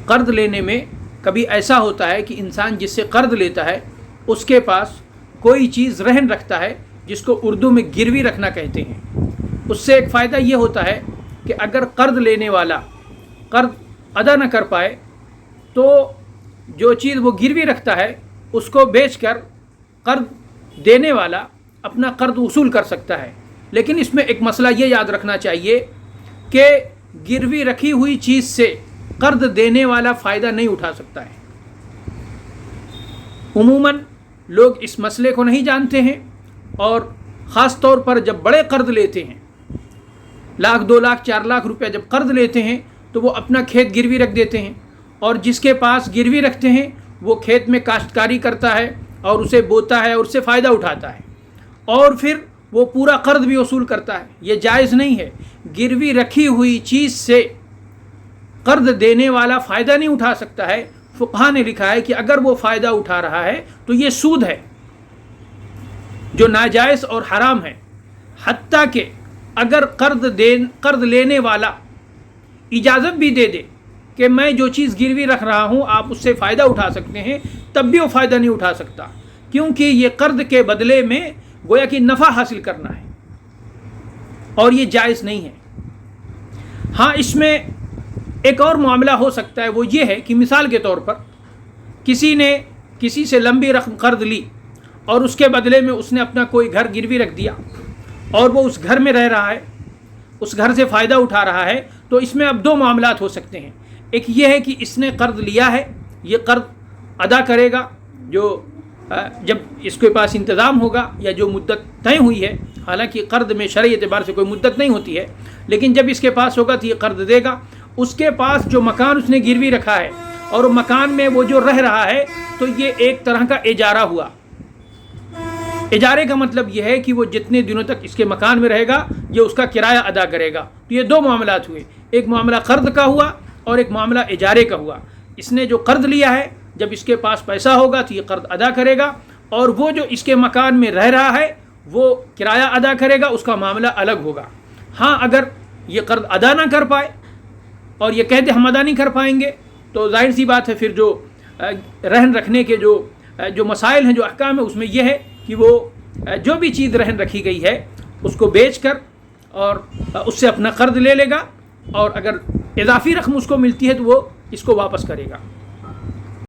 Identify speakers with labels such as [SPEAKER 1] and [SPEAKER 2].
[SPEAKER 1] قرض لینے میں کبھی ایسا ہوتا ہے کہ انسان جس سے قرض لیتا ہے اس کے پاس کوئی چیز رہن رکھتا ہے جس کو اردو میں گروی رکھنا کہتے ہیں. اس سے ایک فائدہ یہ ہوتا ہے کہ اگر قرض لینے والا قرض ادا نہ کر پائے تو جو چیز وہ گروی رکھتا ہے اس کو بیچ کر قرض دینے والا اپنا قرض وصول کر سکتا ہے. لیکن اس میں ایک مسئلہ یہ یاد رکھنا چاہیے کہ گروی رکھی ہوئی چیز سے قرض دینے والا فائدہ نہیں اٹھا سکتا ہے. عموماً لوگ اس مسئلے کو نہیں جانتے ہیں اور خاص طور پر جب بڑے قرض لیتے ہیں، 1,00,000 2,00,000 4,00,000 روپیہ جب قرض لیتے ہیں تو وہ اپنا کھیت گروی رکھ دیتے ہیں، اور جس کے پاس گروی رکھتے ہیں وہ کھیت میں کاشتکاری کرتا ہے اور اسے بوتا ہے اور اس سے فائدہ اٹھاتا ہے، اور پھر وہ پورا قرض بھی وصول کرتا ہے. یہ جائز نہیں ہے. گروی رکھی ہوئی چیز سے قرض دینے والا فائدہ نہیں اٹھا سکتا ہے. فقہا نے لکھا ہے کہ اگر وہ فائدہ اٹھا رہا ہے تو یہ سود ہے جو ناجائز اور حرام ہے. حتیٰ کہ اگر قرض لینے والا اجازت بھی دے دے کہ میں جو چیز گروی رکھ رہا ہوں آپ اس سے فائدہ اٹھا سکتے ہیں، تب بھی وہ فائدہ نہیں اٹھا سکتا، کیونکہ یہ قرض کے بدلے میں گویا کہ نفع حاصل کرنا ہے اور یہ جائز نہیں ہے. ہاں اس میں ایک اور معاملہ ہو سکتا ہے، وہ یہ ہے کہ مثال کے طور پر کسی نے کسی سے لمبی رقم قرض لی اور اس کے بدلے میں اس نے اپنا کوئی گھر گروی رکھ دیا اور وہ اس گھر میں رہ رہا ہے، اس گھر سے فائدہ اٹھا رہا ہے. تو اس میں اب 2 معاملات ہو سکتے ہیں. ایک یہ ہے کہ اس نے قرض لیا ہے، یہ قرض ادا کرے گا جب اس کے پاس انتظام ہوگا یا جو مدت طے ہوئی ہے. حالانکہ قرض میں شرعی اعتبار سے کوئی مدت نہیں ہوتی ہے، لیکن جب اس کے پاس ہوگا تو یہ قرض دے گا. اس کے پاس جو مکان اس نے گروی رکھا ہے اور مکان میں وہ جو رہ رہا ہے تو یہ ایک طرح کا اجارہ ہوا. اجارے کا مطلب یہ ہے کہ وہ جتنے دنوں تک اس کے مکان میں رہے گا یہ اس کا کرایہ ادا کرے گا. تو یہ 2 معاملات ہوئے، ایک معاملہ قرض کا ہوا اور ایک معاملہ اجارے کا ہوا. اس نے جو قرض لیا ہے جب اس کے پاس پیسہ ہوگا تو یہ قرض ادا کرے گا، اور وہ جو اس کے مکان میں رہ رہا ہے وہ کرایہ ادا کرے گا، اس کا معاملہ الگ ہوگا. ہاں اگر یہ قرض ادا نہ کر پائے اور یہ کہتے ہم ادا نہیں کر پائیں گے تو ظاہر سی بات ہے پھر جو رہن رکھنے کے جو مسائل ہیں، جو احکام ہیں، اس میں یہ ہے کہ وہ جو بھی چیز رہن رکھی گئی ہے اس کو بیچ کر اور اس سے اپنا قرض لے لے گا، اور اگر اضافی رقم اس کو ملتی ہے تو وہ اس کو واپس کرے گا.